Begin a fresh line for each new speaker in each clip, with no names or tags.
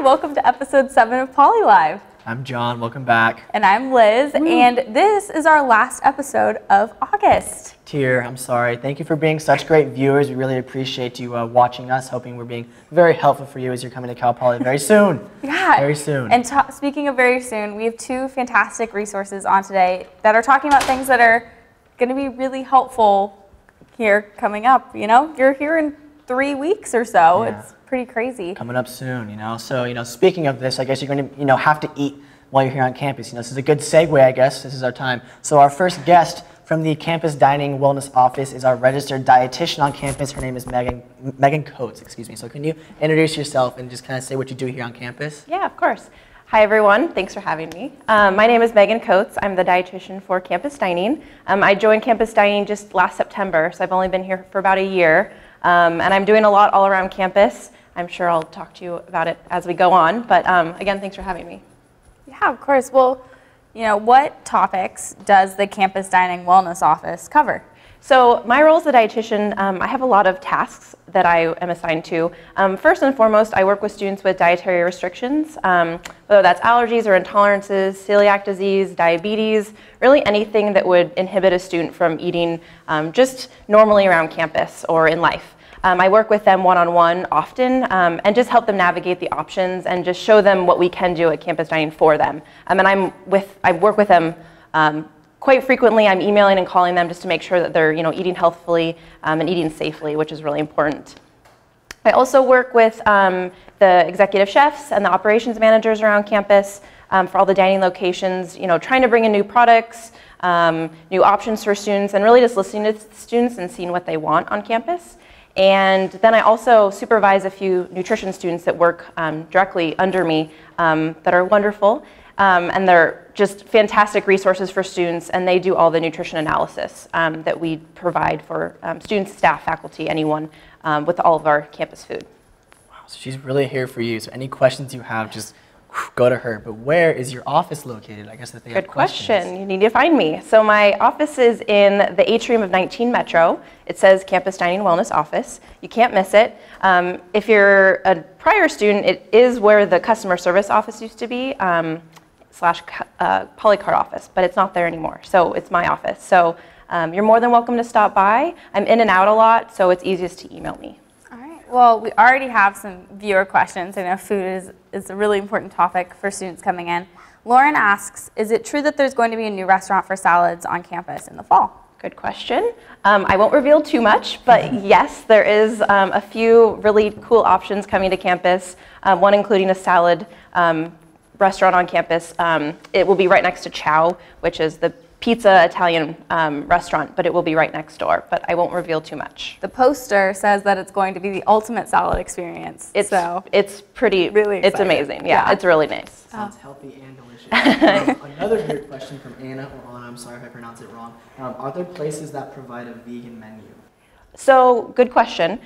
Welcome to episode 7 of Poly Live.
I'm John, welcome back.
And I'm Liz, and this is our last episode of August.
Tier, I'm sorry. Thank you for being such great viewers. We really appreciate you watching us, hoping we're being very helpful for you as you're coming to Cal Poly very soon.
Yeah.
Very soon.
And speaking of very soon, we have 2 fantastic resources on today that are talking about things that are going to be really helpful here coming up. You know, you're here in 3 weeks or so.
Yeah.
It's pretty crazy.
Coming up soon, you know. So, you know, speaking of this, I guess you're going to, have to eat while you're here on campus. You know, this is a good segue, I guess. This is our time. So our first guest from the Campus Dining Wellness Office is our registered dietitian on campus. Her name is Megan Coates, excuse me. So can you introduce yourself and just kind of say what you do here on campus?
Yeah, of course. Hi, everyone. Thanks for having me. My name is Megan Coates. I'm the dietitian for Campus Dining. I joined Campus Dining just last September, so I've only been here for about a year. And I'm doing a lot all around campus. I'm sure I'll talk to you about it as we go on, but again, thanks for having me.
Yeah, of course. Well, you know, what topics does the Campus Dining Wellness Office cover?
So my role as a dietitian, I have a lot of tasks that I am assigned to. First and foremost, I work with students with dietary restrictions, whether that's allergies or intolerances, celiac disease, diabetes, really anything that would inhibit a student from eating just normally around campus or in life. I work with them one-on-one often and just help them navigate the options and just show them what we can do at Campus Dining for them. And I work with them quite frequently. I'm emailing and calling them just to make sure that they're eating healthfully and eating safely, which is really important. I also work with the executive chefs and the operations managers around campus for all the dining locations, trying to bring in new products, new options for students, and really just listening to students and seeing what they want on campus. And then I also supervise a few nutrition students that work directly under me that are wonderful. And they're just fantastic resources for students, and they do all the nutrition analysis that we provide for students, staff, faculty, anyone with all of our campus food.
Wow, so she's really here for you. So any questions you have, just go to her. But where is your office located? I guess that they have questions.
Good question. You need to find me. So my office is in the atrium of 19 Metro. It says Campus Dining Wellness Office. You can't miss it. If you're a prior student, it is where the customer service office used to be, / Polycard office, but it's not there anymore. So it's my office. So you're more than welcome to stop by. I'm in and out a lot, so it's easiest to email me.
Well, we already have some viewer questions. I know food is a really important topic for students coming in. Lauren asks, is it true that there's going to be a new restaurant for salads on campus in the fall?
Good question. I won't reveal too much, but yes, there is a few really cool options coming to campus, one including a salad restaurant on campus. It will be right next to Chow, which is the pizza Italian restaurant, but it will be right next door, but I won't reveal too much.
The poster says that it's going to be the ultimate salad experience.
It's pretty,
really exciting.
It's amazing. Yeah, it's really nice.
Sounds healthy and delicious. Another great question from Anna, or Anna, I'm sorry if I pronounce it wrong. Are there places that provide a vegan menu?
So, good question.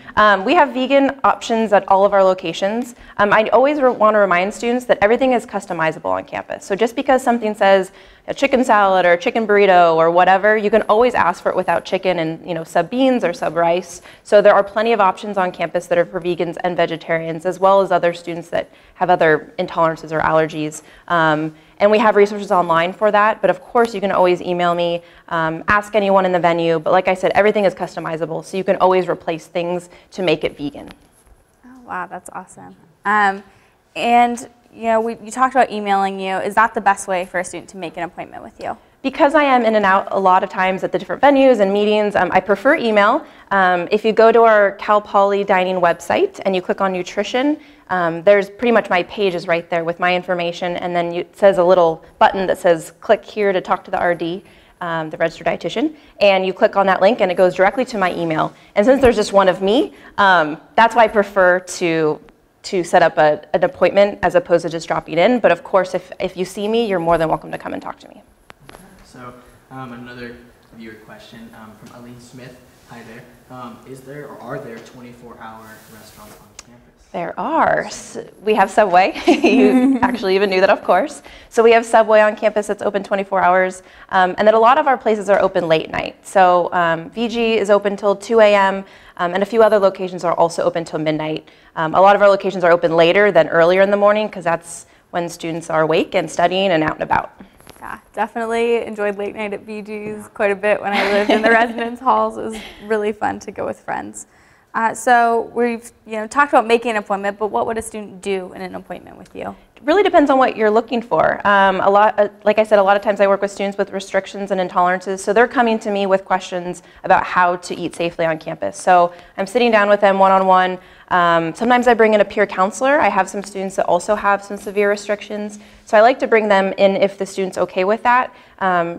We have vegan options at all of our locations. I always want to remind students that everything is customizable on campus. So just because something says a chicken salad or a chicken burrito or whatever, you can always ask for it without chicken and sub beans or sub rice. So there are plenty of options on campus that are for vegans and vegetarians, as well as other students that have other intolerances or allergies. And we have resources online for that, but of course you can always email me, ask anyone in the venue, but like I said, everything is customizable, so you can always replace things to make it vegan.
Oh, wow, that's awesome. And you talked about emailing you. Is that the best way for a student to make an appointment with you?
Because I am in and out a lot of times at the different venues and meetings, I prefer email. If you go to our Cal Poly Dining website and you click on nutrition, there's pretty much my page is right there with my information, and then it says a little button that says click here to talk to the RD. the registered dietitian, and you click on that link and it goes directly to my email. And since there's just one of me, that's why I prefer to set up an appointment as opposed to just dropping in. But of course, if you see me, you're more than welcome to come and talk to me.
Okay. So another viewer question from Aline Smith. Hi there. Is there or are there 24-hour restaurants on campus?
There are. We have Subway. You actually even knew that, of course. So we have Subway on campus that's open 24 hours. And then a lot of our places are open late night. So VG is open till 2 a.m. And a few other locations are also open till midnight. A lot of our locations are open later than earlier in the morning because that's when students are awake and studying and out and about.
Yeah, definitely enjoyed late night at VG's quite a bit when I lived in the residence halls. It was really fun to go with friends. So we've talked about making an appointment, but what would a student do in an appointment with you?
It really depends on what you're looking for. Like I said, a lot of times I work with students with restrictions and intolerances, so they're coming to me with questions about how to eat safely on campus. So I'm sitting down with them one-on-one. Sometimes I bring in a peer counselor. I have some students that also have some severe restrictions, so I like to bring them in if the student's okay with that,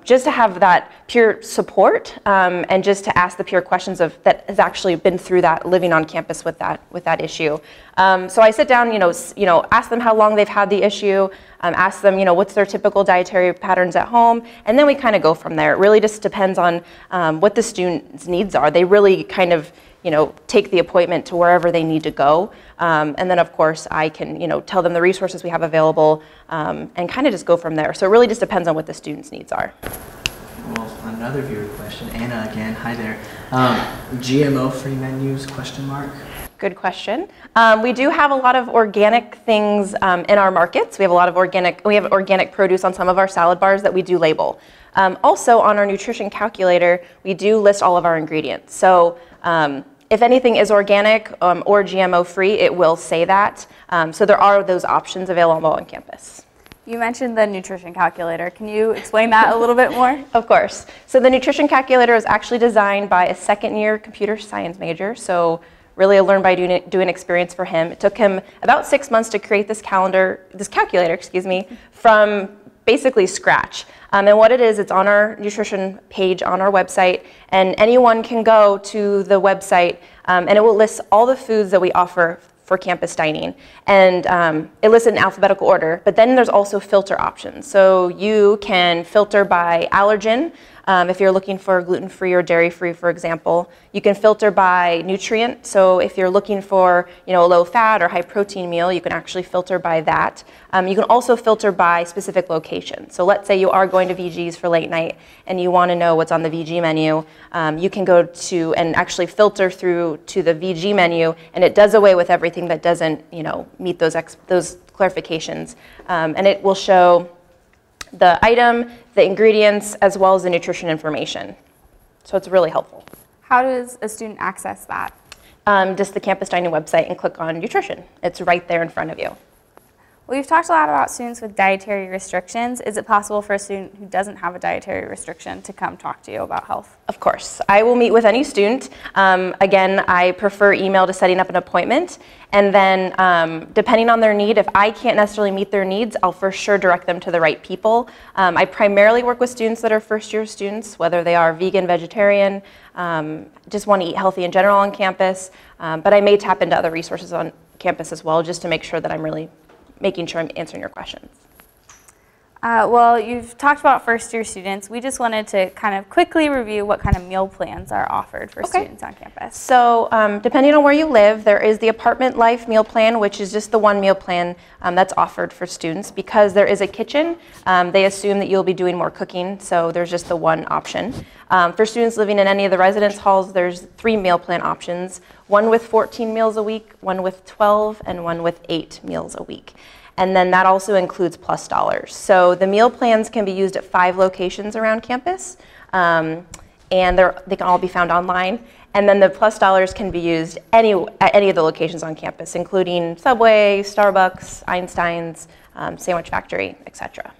just to have that peer support and just to ask the peer questions that has actually been through that, living on campus with that issue. So I sit down, ask them how long they've had the issue, ask them, what's their typical dietary patterns at home, and then we kind of go from there. It really just depends on what the student's needs are. They really kind of take the appointment to wherever they need to go. And then, of course, I can, tell them the resources we have available and kind of just go from there. So it really just depends on what the student's needs are.
Well, another viewer question. Anna again, hi there. GMO-free menus, question mark?
Good question. We do have a lot of organic things in our markets. We have a lot of organic produce on some of our salad bars that we do label. Also, on our nutrition calculator, we do list all of our ingredients. So if anything is organic or GMO-free, it will say that. So there are those options available on campus.
You mentioned the nutrition calculator. Can you explain that a little bit more?
Of course. So the nutrition calculator is actually designed by a second-year computer science major. So really a learn by doing experience for him. It took him about 6 months to create this calculator, from basically scratch. And what it is, it's on our nutrition page on our website, and anyone can go to the website and it will list all the foods that we offer for campus dining. And it lists in alphabetical order, but then there's also filter options. So you can filter by allergen, if you're looking for gluten-free or dairy-free, for example. You can filter by nutrient. So if you're looking for a low-fat or high-protein meal, you can actually filter by that. You can also filter by specific location. So let's say you are going to VG's for late night and you want to know what's on the VG menu. You can go to and actually filter through to the VG menu, and it does away with everything that doesn't meet those clarifications. And it will show the item, the ingredients, as well as the nutrition information. So it's really helpful.
How does a student access that?
Just the campus dining website and click on nutrition. It's right there in front of you.
Well, you've talked a lot about students with dietary restrictions. Is it possible for a student who doesn't have a dietary restriction to come talk to you about health?
Of course. I will meet with any student. Again, I prefer email to setting up an appointment. And then depending on their need, if I can't necessarily meet their needs, I'll for sure direct them to the right people. I primarily work with students that are first-year students, whether they are vegan, vegetarian, just want to eat healthy in general on campus. But I may tap into other resources on campus as well, just to make sure that I'm really making sure I'm answering your questions.
Well, you've talked about first-year students. We just wanted to kind of quickly review what kind of meal plans are offered for students on campus.
So depending on where you live, there is the Apartment Life meal plan, which is just the one meal plan that's offered for students. Because there is a kitchen, they assume that you'll be doing more cooking, so there's just the one option. For students living in any of the residence halls, there's 3 meal plan options, one with 14 meals a week, one with 12, and one with 8 meals a week. And then that also includes plus dollars. So the meal plans can be used at 5 locations around campus, and they can all be found online. And then the plus dollars can be used at any of the locations on campus, including Subway, Starbucks, Einstein's, Sandwich Factory, etc.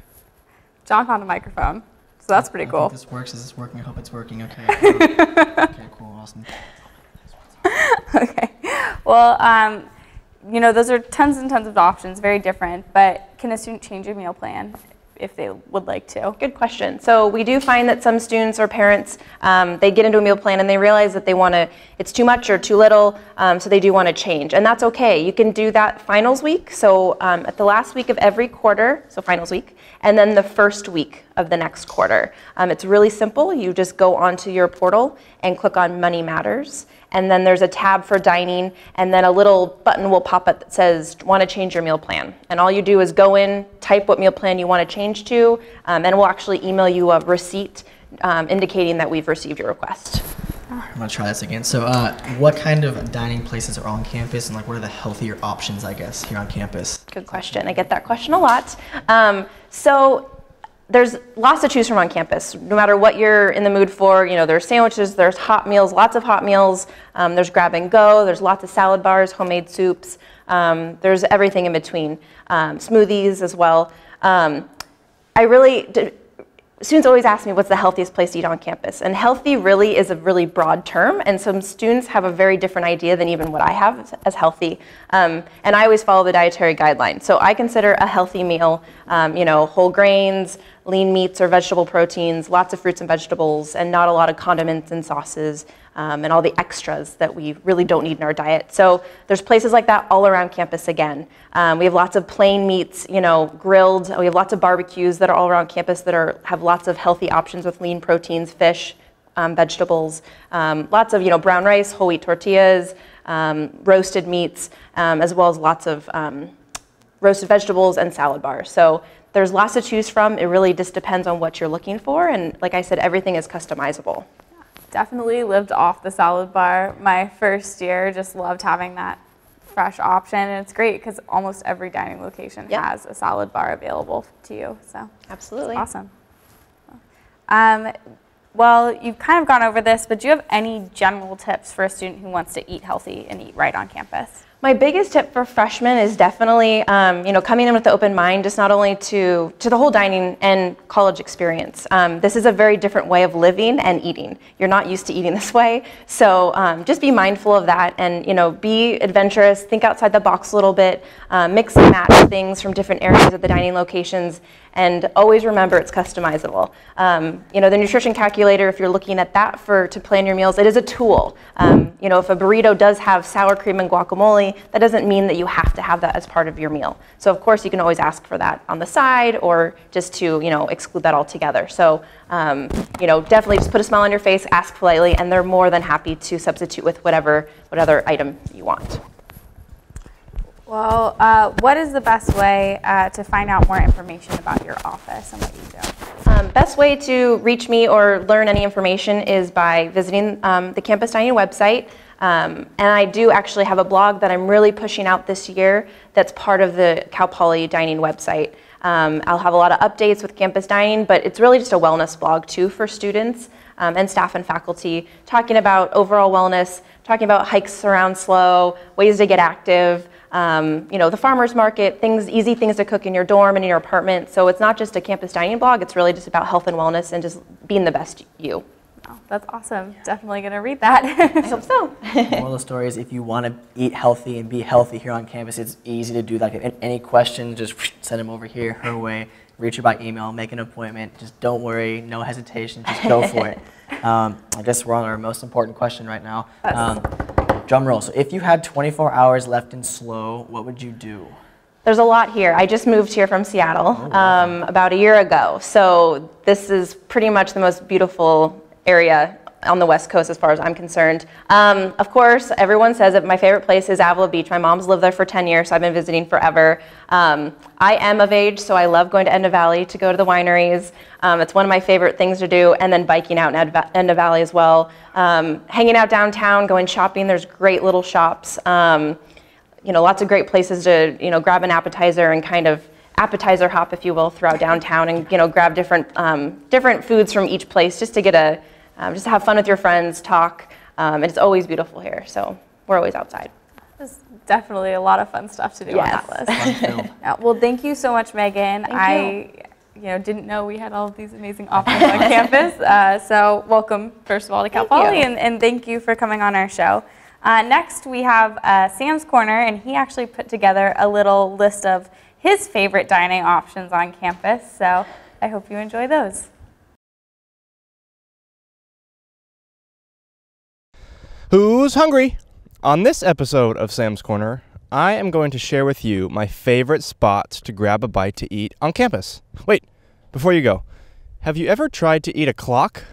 John's on the microphone, so that's pretty cool.
I think this works. Is this working? I hope it's working. Okay. Okay, cool, awesome.
Okay. Well, those are tons and tons of options, very different, but can a student change a meal plan if they would like to?
Good question. So we do find that some students or parents, they get into a meal plan and they realize that it's too much or too little, so they do want to change. And that's okay. You can do that finals week, so at the last week of every quarter, so finals week, and then the first week of the next quarter. It's really simple. You just go onto your portal and click on Money Matters. And then there's a tab for dining, and then a little button will pop up that says, want to change your meal plan. And all you do is go in, type what meal plan you want to change to, and we'll actually email you a receipt indicating that we've received your request.
I'm gonna try this again. So what kind of dining places are on campus, and like what are the healthier options, I guess, here on campus?
Good question. I get that question a lot. So there's lots to choose from on campus. No matter what you're in the mood for, there's sandwiches, there's hot meals, lots of hot meals. There's grab and go. There's lots of salad bars, homemade soups. There's everything in between. Smoothies as well. Students always ask me what's the healthiest place to eat on campus, and healthy really is a really broad term, and some students have a very different idea than even what I have as healthy. And I always follow the dietary guidelines. So I consider a healthy meal, whole grains, lean meats or vegetable proteins, lots of fruits and vegetables, and not a lot of condiments and sauces, and all the extras that we really don't need in our diet. So there's places like that all around campus again. We have lots of plain meats, grilled. We have lots of barbecues that are all around campus that have lots of healthy options with lean proteins, fish, vegetables, lots of brown rice, whole wheat tortillas, roasted meats, as well as lots of roasted vegetables and salad bars. So there's lots to choose from. It really just depends on what you're looking for, and like I said, everything is customizable.
Definitely lived off the salad bar my first year. Just loved having that fresh option, and it's great because almost every dining location has a salad bar available to you. So
absolutely
awesome. Well, you've kind of gone over this, but do you have any general tips for a student who wants to eat healthy and eat right on campus?
My biggest tip for freshmen is definitely, coming in with the open mind, just not only to the whole dining and college experience. This is a very different way of living and eating. You're not used to eating this way, so just be mindful of that, and be adventurous. Think outside the box a little bit. Mix and match things from different areas of the dining locations, and always remember it's customizable. The nutrition calculator, if you're looking at that to plan your meals, it is a tool. If a burrito does have sour cream and guacamole, that doesn't mean that you have to have that as part of your meal. So of course you can always ask for that on the side, or just to exclude that altogether. So definitely just put a smile on your face, ask politely, and they're more than happy to substitute with whatever item you want.
Well, what is the best way to find out more information about your office and what you do?
Best way to reach me or learn any information is by visiting the Campus Dining website. And I do actually have a blog that I'm really pushing out this year that's part of the Cal Poly Dining website. I'll have a lot of updates with Campus Dining, but it's really just a wellness blog too for students and staff and faculty, talking about overall wellness, talking about hikes around SLO, ways to get active, the farmer's market, easy things to cook in your dorm and in your apartment. So it's not just a Campus Dining blog, it's really just about health and wellness and just being the best you.
Oh, that's awesome. Definitely going to read that.
I hope so.
Moral of the story is if you want to eat healthy and be healthy here on campus, it's easy to do. Like any questions, just send them over here, her way, reach her by email, make an appointment. Just don't worry, no hesitation, just go for it. I guess we're on our most important question right now. Drum roll. So if you had 24 hours left in SLO, what would you do?
There's a lot here. I just moved here from Seattle about a year ago. So this is pretty much the most beautiful area on the West Coast as far as I'm concerned. Of course, everyone says that my favorite place is Avila Beach. My mom's lived there for 10 years, so I've been visiting forever. I am of age, so I love going to Edna Valley to go to the wineries. It's one of my favorite things to do, and then biking out in Edna Valley as well. Hanging out downtown, going shopping. There's great little shops. Lots of great places to grab an appetizer and kind of appetizer hop, if you will, throughout downtown, and grab different foods from each place just to get just to have fun with your friends, talk, and it's always beautiful here, so we're always outside.
There's definitely a lot of fun stuff to do on that list. Well, thank you so much, Megan. I didn't know we had all of these amazing options on campus, so welcome, first of all, to Cal Poly, and thank you for coming on our show. Next, we have Sam's Corner, and he actually put together a little list of his favorite dining options on campus. So I hope you enjoy those.
Who's hungry? On this episode of Sam's Corner, I am going to share with you my favorite spots to grab a bite to eat on campus. Wait, before you go, have you ever tried to eat a clock?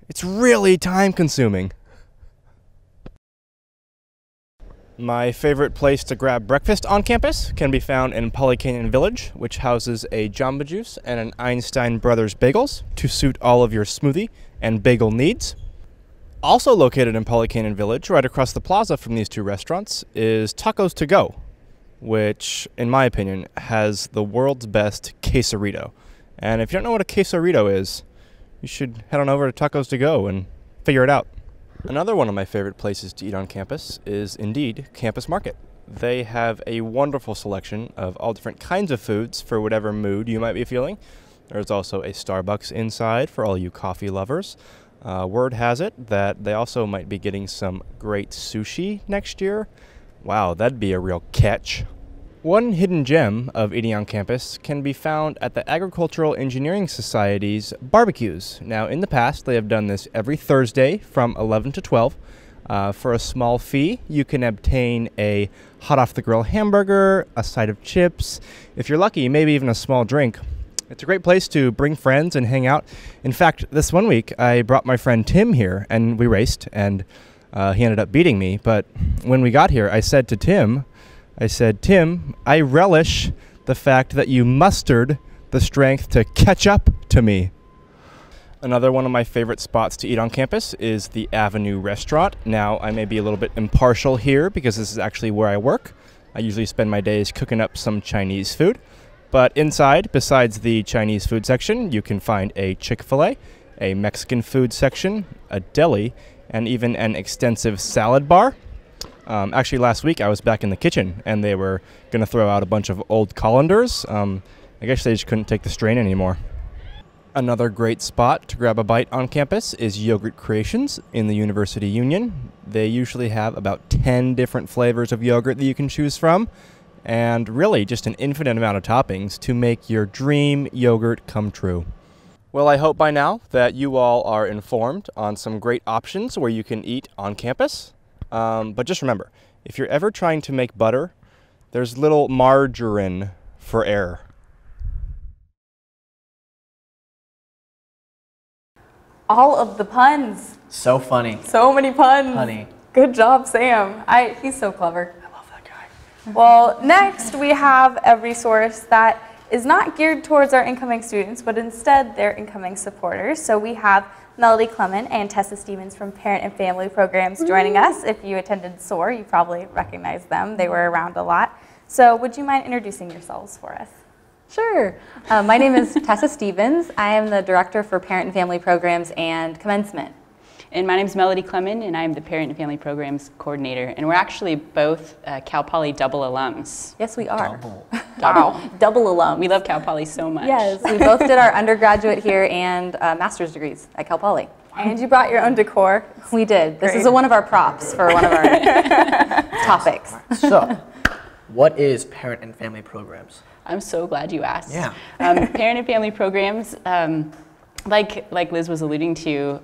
It's really time-consuming. My favorite place to grab breakfast on campus can be found in Polycanyon Village, which houses a Jamba Juice and an Einstein Brothers bagels to suit all of your smoothie and bagel needs. Also located in Polycanyon Village, right across the plaza from these two restaurants, is Tacos To Go, which, in my opinion, has the world's best quesarito. And if you don't know what a quesarito is, you should head on over to Tacos To Go and figure it out. Another one of my favorite places to eat on campus is indeed Campus Market. They have a wonderful selection of all different kinds of foods for whatever mood you might be feeling. There's also a Starbucks inside for all you coffee lovers. Word has it that they also might be getting some great sushi next year. Wow, that'd be a real catch. One hidden gem of eating on campus can be found at the Agricultural Engineering Society's barbecues. Now, in the past, they have done this every Thursday from 11 to 12. For a small fee, you can obtain a hot-off-the-grill hamburger, a side of chips, if you're lucky, maybe even a small drink. It's a great place to bring friends and hang out. In fact, this one week, I brought my friend Tim here, and we raced, and he ended up beating me. But when we got here, I said, Tim, I relish the fact that you mustered the strength to catch up to me. Another one of my favorite spots to eat on campus is the Avenue Restaurant. Now, I may be a little bit impartial here because this is actually where I work. I usually spend my days cooking up some Chinese food. But inside, besides the Chinese food section, you can find a Chick-fil-A, a Mexican food section, a deli, and even an extensive salad bar. Actually, last week I was back in the kitchen, and they were going to throw out a bunch of old colanders. I guess they just couldn't take the strain anymore. Another great spot to grab a bite on campus is Yogurt Creations in the University Union. They usually have about 10 different flavors of yogurt that you can choose from, and really just an infinite amount of toppings to make your dream yogurt come true. Well, I hope by now that you all are informed on some great options where you can eat on campus. But just remember, if you're ever trying to make butter, there's little margarine for error.
All of the puns.
So funny.
So many puns.
Honey.
Good job, Sam. He's so clever.
I love that guy.
Well, next we have a resource that is not geared towards our incoming students, but instead their incoming supporters. So we have Melody Klemin and Tessa Stevens from Parent and Family Programs joining us. If you attended SOAR, you probably recognize them. They were around a lot. So would you mind introducing yourselves for us?
Sure. My name is Tessa Stevens. I am the Director for Parent and Family Programs and Commencement.
And my name is Melody Klemin, and I'm the Parent and Family Programs Coordinator. And we're actually both Cal Poly double alums.
Yes, we are.
Double.
Wow. Double alum.
We love Cal Poly so much.
Yes, we both did our undergraduate here and master's degrees at Cal Poly.
And you brought your own decor.
We did. This
Great.
is one of our props for one of our topics.
So, what is Parent and Family Programs?
I'm so glad you asked.
Yeah.
Parent and Family Programs, like Liz was alluding to,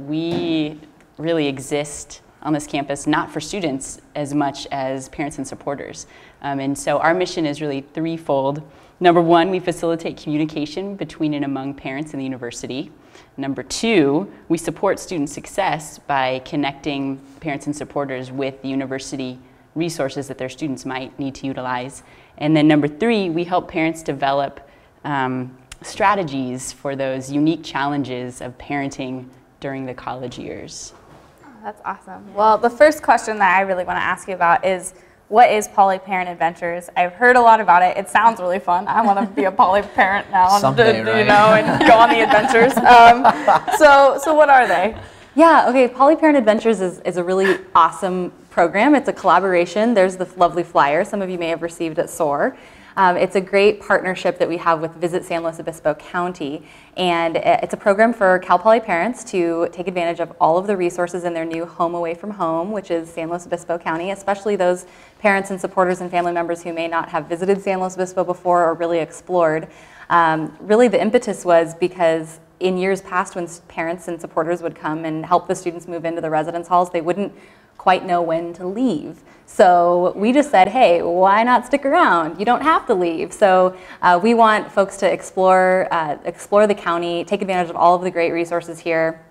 we really exist on this campus not for students as much as parents and supporters. And so our mission is really threefold. Number one, we facilitate communication between and among parents in the university. Number two, we support student success by connecting parents and supporters with the university resources that their students might need to utilize. And then number three, we help parents develop strategies for those unique challenges of parenting during the college years.
Oh, that's awesome. Well, the first question that I really want to ask you about is, what is Poly Parent Adventures? I've heard a lot about it. It sounds really fun. I want to be a Poly parent now,
Someday, right?
You know, and go on the adventures. So what are they?
Yeah, okay, Poly Parent Adventures is a really awesome program. It's a collaboration. There's the lovely flyer some of you may have received at SOAR. It's a great partnership that we have with Visit San Luis Obispo County, and it's a program for Cal Poly parents to take advantage of all of the resources in their new home away from home, which is San Luis Obispo County, especially those parents and supporters and family members who may not have visited San Luis Obispo before or really explored. Really the impetus was because in years past when parents and supporters would come and help the students move into the residence halls, they wouldn't quite know when to leave. So we just said, hey, why not stick around? You don't have to leave. So we want folks to explore the county, take advantage of all of the great resources here,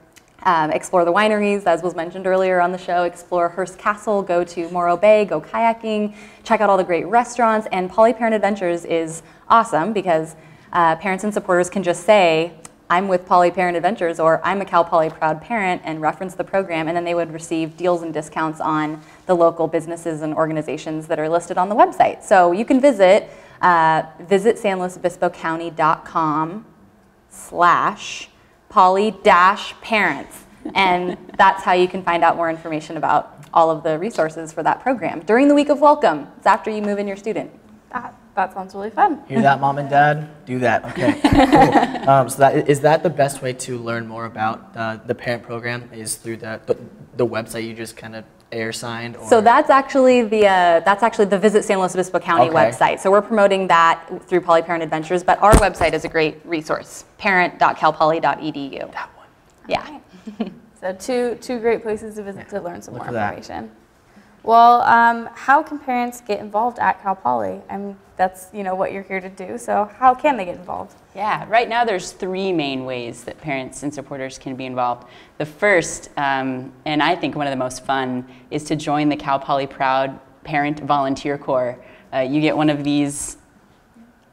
explore the wineries, as was mentioned earlier on the show, explore Hearst Castle, go to Morro Bay, go kayaking, check out all the great restaurants, and Poly Parent Adventures is awesome because parents and supporters can just say, I'm with Poly Parent Adventures, or I'm a Cal Poly Proud Parent, and reference the program, and then they would receive deals and discounts on the local businesses and organizations that are listed on the website. So you can visit visitsanluisobispocounty.com/poly-parents, and that's how you can find out more information about all of the resources for that program. During the week of welcome, it's after you move in your student.
That sounds really fun.
Hear that, Mom and Dad? Do that. Okay, cool. So is that the best way to learn more about the parent program? Is through the website you just kind of signed? Or?
So that's actually the Visit San Luis Obispo County website. So we're promoting that through Poly Parent Adventures, but our website is a great resource, parent.calpoly.edu.
That one.
Yeah.
So two great places to visit to learn some more
that.
information. Well, how can parents get involved at Cal Poly? I mean, that's what you're here to do. So how can they get involved?
Yeah, right now there's 3 main ways that parents and supporters can be involved. The first, and I think one of the most fun, is to join the Cal Poly Proud Parent Volunteer Corps. You get one of these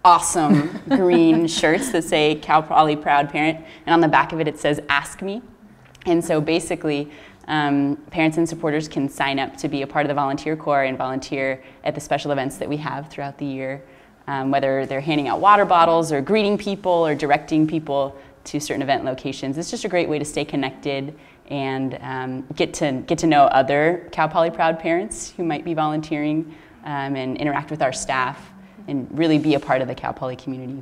awesome green shirts that say Cal Poly Proud Parent, and on the back of it says "Ask Me." And so basically, parents and supporters can sign up to be a part of the volunteer corps and volunteer at the special events that we have throughout the year, whether they're handing out water bottles or greeting people or directing people to certain event locations. It's just a great way to stay connected and get to know other Cal Poly Proud parents who might be volunteering and interact with our staff and really be a part of the Cal Poly community.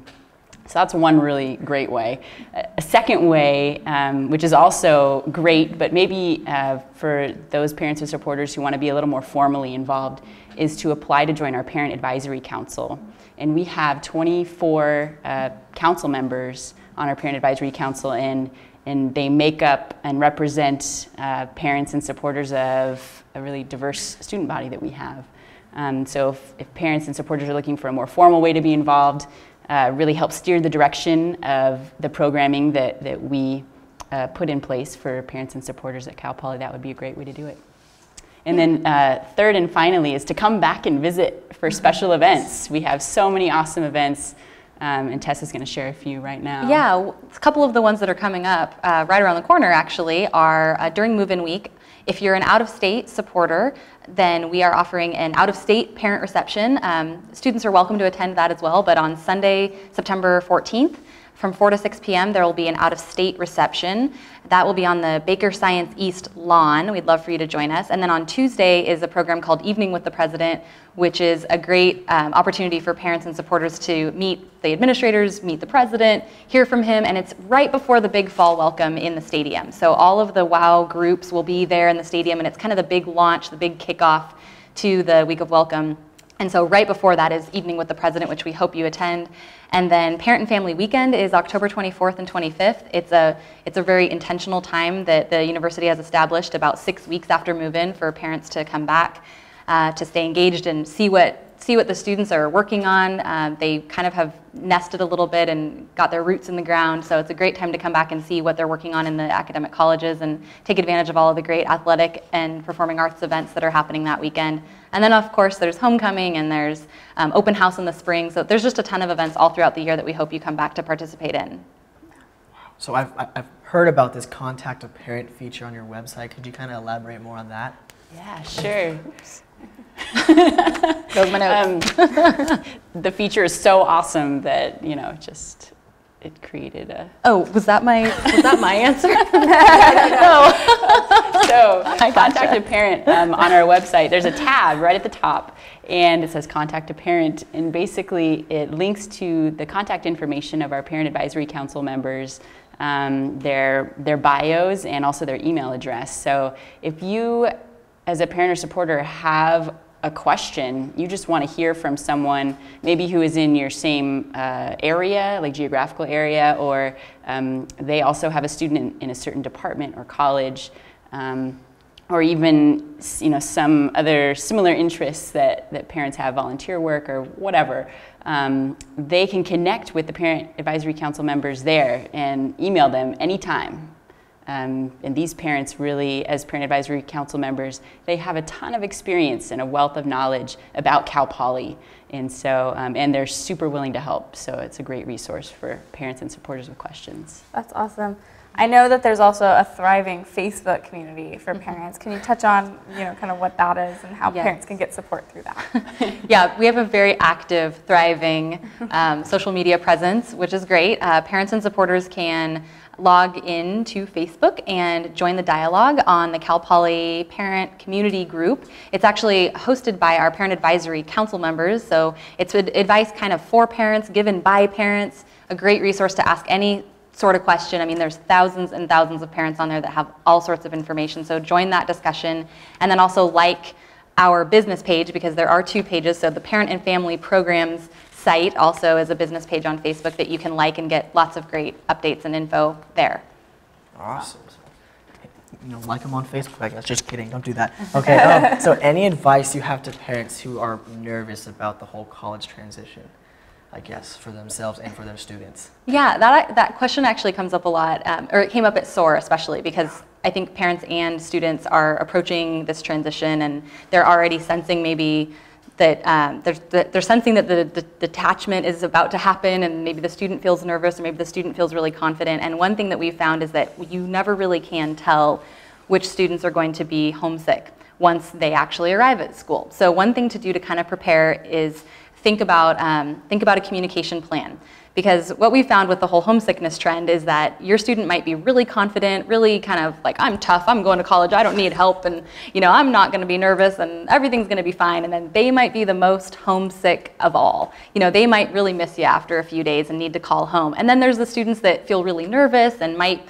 So that's one really great way. A second way, which is also great, but maybe for those parents or supporters who want to be a little more formally involved, is to apply to join our Parent Advisory Council. And we have 24 council members on our Parent Advisory Council, and they make up and represent parents and supporters of a really diverse student body that we have. So if parents and supporters are looking for a more formal way to be involved, really help steer the direction of the programming that we put in place for parents and supporters at Cal Poly, that would be a great way to do it. And then third and finally is to come back and visit for special events. We have so many awesome events, and Tessa's going to share a few right now.
Yeah, a couple of the ones that are coming up right around the corner actually are during move-in week. If you're an out-of-state supporter, then we are offering an out-of-state parent reception. Students are welcome to attend that as well, but on Sunday, September 14th, from 4 to 6 p.m., there will be an out-of-state reception. That will be on the Baker Science East lawn. We'd love for you to join us. And then on Tuesday is a program called Evening with the President, which is a great opportunity for parents and supporters to meet the administrators, meet the president, hear from him, and it's right before the big fall welcome in the stadium. So all of the WOW groups will be there in the stadium, and it's kind of the big launch, the big kickoff to the week of welcome. And so right before that is Evening with the President, which we hope you attend. And then Parent and Family Weekend is October 24th and 25th. It's a very intentional time that the university has established about 6 weeks after move-in for parents to come back to stay engaged and see what the students are working on. They kind of have nested a little bit and got their roots in the ground, so it's a great time to come back and see what they're working on in the academic colleges and take advantage of all of the great athletic and performing arts events that are happening that weekend. And then of course there's homecoming and there's open house in the spring, so there's just a ton of events all throughout the year that we hope you come back to participate in.
So I've heard about this contact a parent feature on your website. Could you kind of elaborate more on that?
Yeah, sure.
Goes my notes.
The feature is so awesome that it created a.
Oh, was that my answer?
No. So contact a parent on our website. There's a tab right at the top, and it says contact a parent, and basically it links to the contact information of our parent advisory council members, their bios, and also their email address. So if you, as a parent or supporter, have a question, you just want to hear from someone maybe who is in your same area, like geographical area, or they also have a student in a certain department or college, or even some other similar interests that parents have, volunteer work or whatever, they can connect with the parent advisory council members there and email them anytime. And these parents really, as parent advisory council members, they have a ton of experience and a wealth of knowledge about Cal Poly. And so, and they're super willing to help. So it's a great resource for parents and supporters with questions.
That's awesome. I know that there's also a thriving Facebook community for parents. Can you touch on, kind of what that is and how parents can get support through that?
Yeah, we have a very active, thriving social media presence, which is great. Parents and supporters can log in to Facebook and join the dialogue on the Cal Poly Parent Community Group. It's actually hosted by our Parent Advisory Council members, so it's advice kind of for parents, given by parents, a great resource to ask any sort of question. I mean, there's thousands and thousands of parents on there that have all sorts of information, so join that discussion. And then also like our business page, because there are 2 pages, so the Parent and Family Programs site also is a business page on Facebook that you can like and get lots of great updates and info there.
Awesome. Like them on Facebook, I guess. Just kidding, don't do that. Okay, so any advice you have to parents who are nervous about the whole college transition, I guess, for themselves and for their students?
Yeah, that question actually comes up a lot, or it came up at SOAR especially, because I think parents and students are approaching this transition and they're already sensing maybe that they're sensing that the detachment is about to happen, and maybe the student feels nervous, or maybe the student feels really confident. And one thing that we've found is that you never really can tell which students are going to be homesick once they actually arrive at school. So one thing to do to kind of prepare is think about a communication plan. Because what we found with the whole homesickness trend is that your student might be really confident, really kind of like, I'm tough, I'm going to college, I don't need help, and I'm not going to be nervous, and everything's going to be fine. And then they might be the most homesick of all. They might really miss you after a few days and need to call home. And then there's the students that feel really nervous and might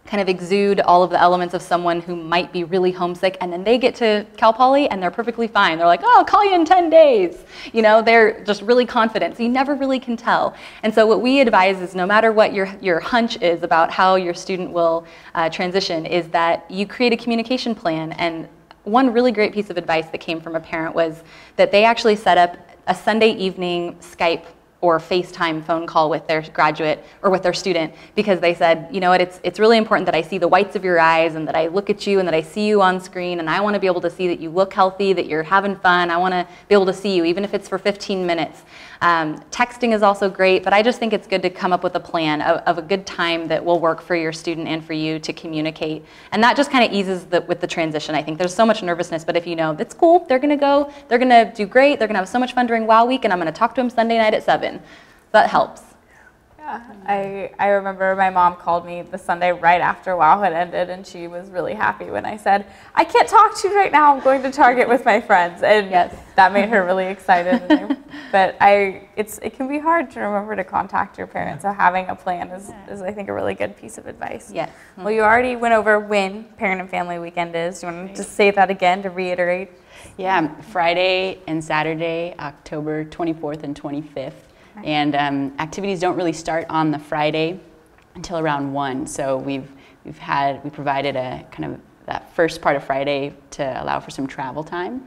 kind of exude all of the elements of someone who might be really homesick, and then they get to Cal Poly and they're perfectly fine. They're like, oh, I'll call you in 10 days. They're just really confident, so you never really can tell. And so what we advise is, no matter what your hunch is about how your student will transition, is that you create a communication plan. And one really great piece of advice that came from a parent was that they actually set up a Sunday evening Skype or FaceTime phone call with their graduate or with their student, because they said, it's really important that I see the whites of your eyes and that I look at you and that I see you on screen, and I want to be able to see that you look healthy, that you're having fun. I want to be able to see you, even if it's for 15 minutes. Texting is also great, but I just think it's good to come up with a plan of a good time that will work for your student and for you to communicate. And that just kind of eases with the transition. I think there's so much nervousness, but if it's cool, they're going to do great, they're going to have so much fun during WOW week, and I'm going to talk to them Sunday night at 7. That helps.
Yeah, I remember my mom called me the Sunday right after WOW had ended, and she was really happy when I said, I can't talk to you right now, I'm going to Target with my friends. And that made her really excited. But it can be hard to remember to contact your parents, so having a plan is I think, a really good piece of advice.
Yes.
Well, you already went over when Parent and Family Weekend is. Do you want to just say that again to reiterate?
Yeah, Friday and Saturday, October 24th and 25th. And activities don't really start on the Friday until around 1. So we provided a kind of that first part of Friday to allow for some travel time,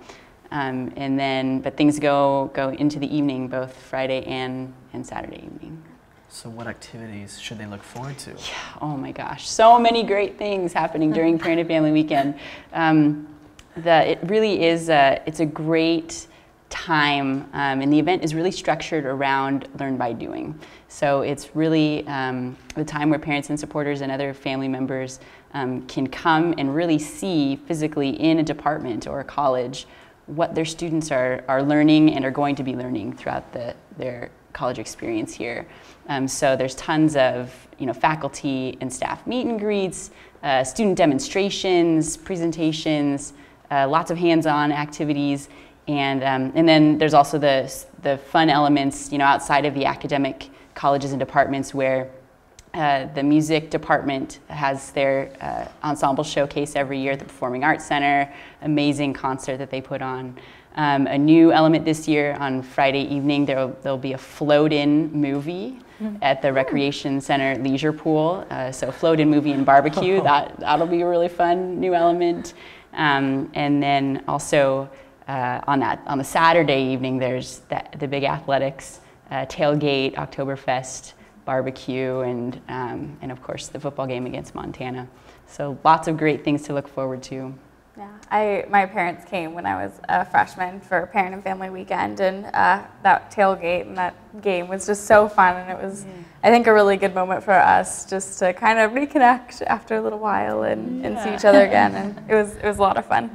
but things go into the evening, both Friday and Saturday evening.
So what activities should they look forward to?
Yeah, oh my gosh, so many great things happening during Parent and Family Weekend. It really is it's a great time, and the event is really structured around learn by doing. So it's really the time where parents and supporters and other family members can come and really see physically in a department or a college what their students are learning and are going to be learning throughout their college experience here. So there's tons of faculty and staff meet and greets, student demonstrations, presentations, lots of hands-on activities, and then there's also the fun elements outside of the academic colleges and departments where the music department has their ensemble showcase every year at the Performing Arts Center, amazing concert that they put on. A new element this year on Friday evening, there'll be a float-in movie at the Recreation Center Leisure Pool. So float-in movie and barbecue, that'll be a really fun new element. And then also on the Saturday evening, there's the big athletics, tailgate, Oktoberfest, barbecue, and of course the football game against Montana. So lots of great things to look forward to.
Yeah, my parents came when I was a freshman for Parent and Family Weekend, and that tailgate and that game was just so fun, and it was, I think, a really good moment for us just to kind of reconnect after a little while and see each other again, and it was a lot of fun.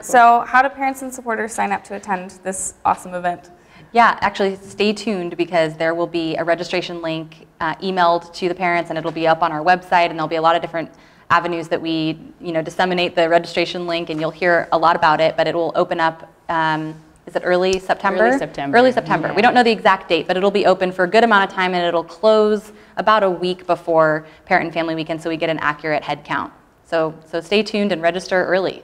So how do parents and supporters sign up to attend this awesome event?
Yeah, actually stay tuned because there will be a registration link emailed to the parents, and it'll be up on our website, and there'll be a lot of different avenues that we disseminate the registration link, and you'll hear a lot about it, but it will open up, is it early September?
Early September.
Early September.
Yeah.
We don't know the exact date, but it'll be open for a good amount of time, and it'll close about a week before Parent and Family Weekend, so we get an accurate head count. So stay tuned and register early.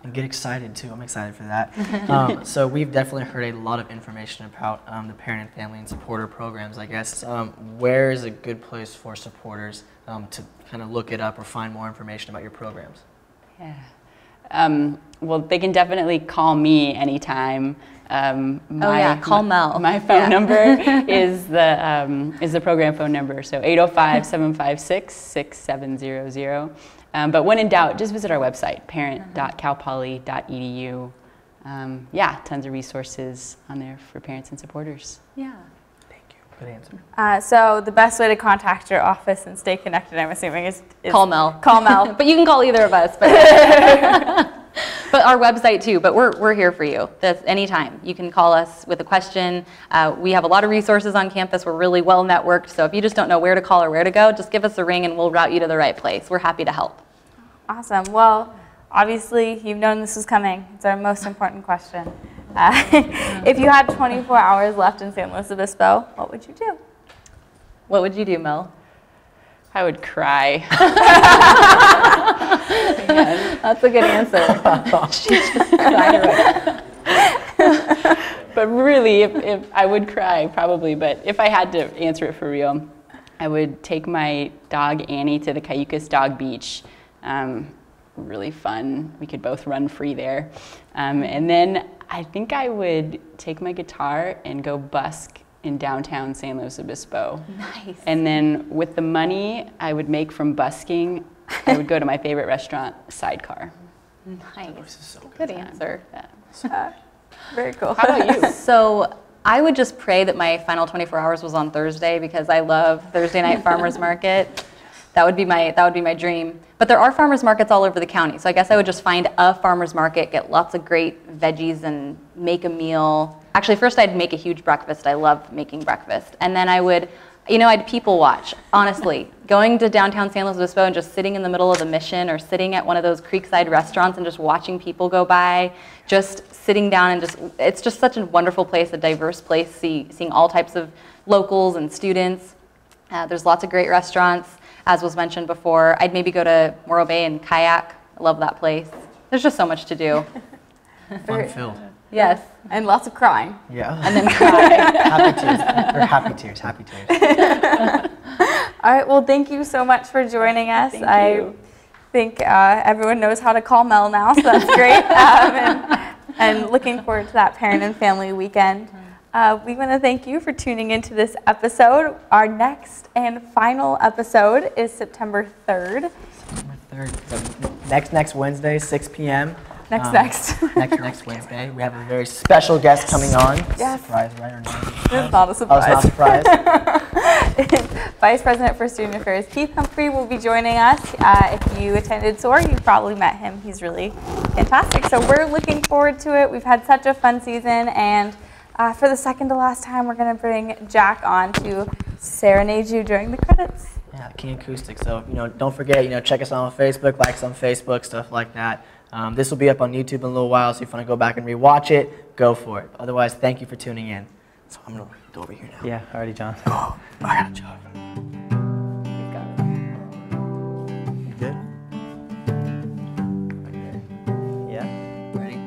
And get excited too. I'm excited for that. So we've definitely heard a lot of information about the parent and family and supporter programs, I guess. Where is a good place for supporters to kind of look it up or find more information about your programs?
Yeah. Well, they can definitely call me anytime.
Call Mel.
My phone number is the program phone number, so 805-756-6700. But when in doubt, just visit our website, parent.calpoly.edu. Yeah, tons of resources on there for parents and supporters.
Yeah.
Thank you. Good answer.
So the best way to contact your office and stay connected, I'm assuming, is
Call Mel.
Call Mel.
But you can call either of us. But our website too, but we're here for you. That's anytime. You can call us with a question. We have a lot of resources on campus. We're really well networked, so if you just don't know where to call or where to go, just give us a ring and we'll route you to the right place. We're happy to help.
Awesome. Well, obviously, you've known this was coming. It's our most important question. If you had 24 hours left in San Luis Obispo, what would you do?
What would you do, Mel?
I would cry.
That's a good answer. She's just crying.
But really, if I would cry, probably. But if I had to answer it for real, I would take my dog Annie to the Cayucas Dog Beach. Really fun. We could both run free there. And then I think I would take my guitar and go busk in downtown San Luis Obispo.
Nice.
And then with the money I would make from busking, I would go to my favorite restaurant, Sidecar.
Nice.
This is so
Good answer.
Very cool.
How about you?
So I would just pray that my final 24 hours was on Thursday because I love Thursday night farmers market. That would be my dream. But there are farmers markets all over the county. So I guess I would just find a farmers market, get lots of great veggies and make a meal. Actually, first I'd make a huge breakfast. I love making breakfast. And then I would, I'd people watch, honestly. Going to downtown San Luis Obispo and just sitting in the middle of the Mission or sitting at one of those creekside restaurants and just watching people go by, just sitting down and it's just such a wonderful place, a diverse place, seeing all types of locals and students. There's lots of great restaurants. As was mentioned before, I'd maybe go to Morro Bay and kayak. I love that place. There's just so much to do.
Fun-filled.
Yes.
And lots of crying.
Yeah.
And then cry.
Happy tears. Happy tears.
All right. Well, thank you so much for joining us.
Thank you.
I think everyone knows how to call Mel now, so that's great. And looking forward to that Parent and Family Weekend. We want to thank you for tuning into this episode. Our next and final episode is September 3rd.
September 3rd. Next Wednesday, 6 p.m.
Next.
Next Wednesday. We have a very special guest coming on.
Yes.
Surprise, right or not?
It's not a
Oh,
surprise.
it's not a surprise.
Vice President for Student Affairs Keith Humphrey will be joining us. If you attended SOAR, you probably met him. He's really fantastic. So we're looking forward to it. We've had such a fun season, and For the second to last time, we're going to bring Jack on to serenade you during the credits.
Yeah, King Acoustic. So, don't forget, check us out on Facebook, like us on Facebook, stuff like that. This will be up on YouTube in a little while, so if you want to go back and rewatch it, go for it. Otherwise, thank you for tuning in. So I'm going to go over here now.
Yeah, already, John.
Oh, I got a job.
Good? Yeah?
Ready?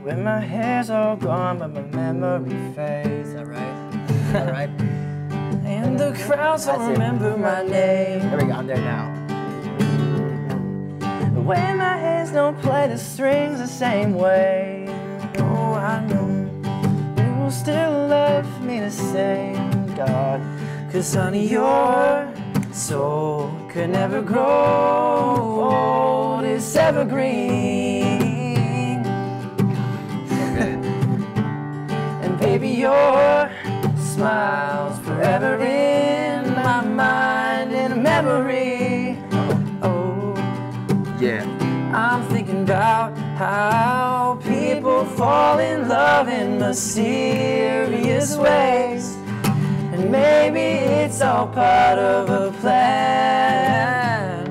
When my hair's all gone, but my memory fades. Is that right? Is that right? And the crowds don't remember my name. There we go, I'm there now. When my hands don't play the strings the same way. Oh, I know you will still love me the same, God. 'Cause honey, your soul could never grow old. It's evergreen. And baby, your smile's forever in my mind, in a memory. Oh, yeah. I'm thinking about how people fall in love in mysterious ways. And maybe it's all part of a plan.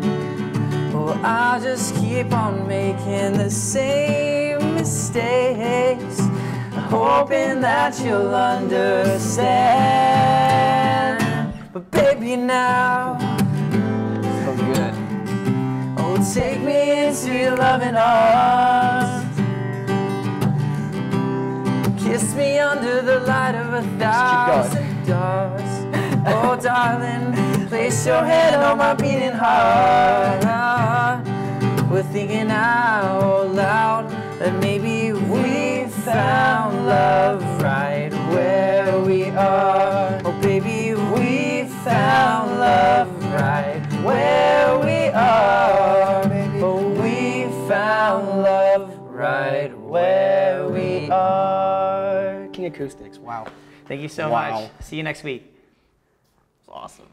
Or I'll just keep on making the same mistakes, hoping that you'll understand. But baby, now, so good. Oh, take me into your loving arms. Kiss me under the light of 1,000 stars. Oh, darling, place your head on my beating heart. We're thinking out loud that maybe we found love right where we are. Oh, baby, we found love right where we are. Oh, we found love right where we are. King Acoustics, wow.
Thank you so much. See you next week.
It's awesome.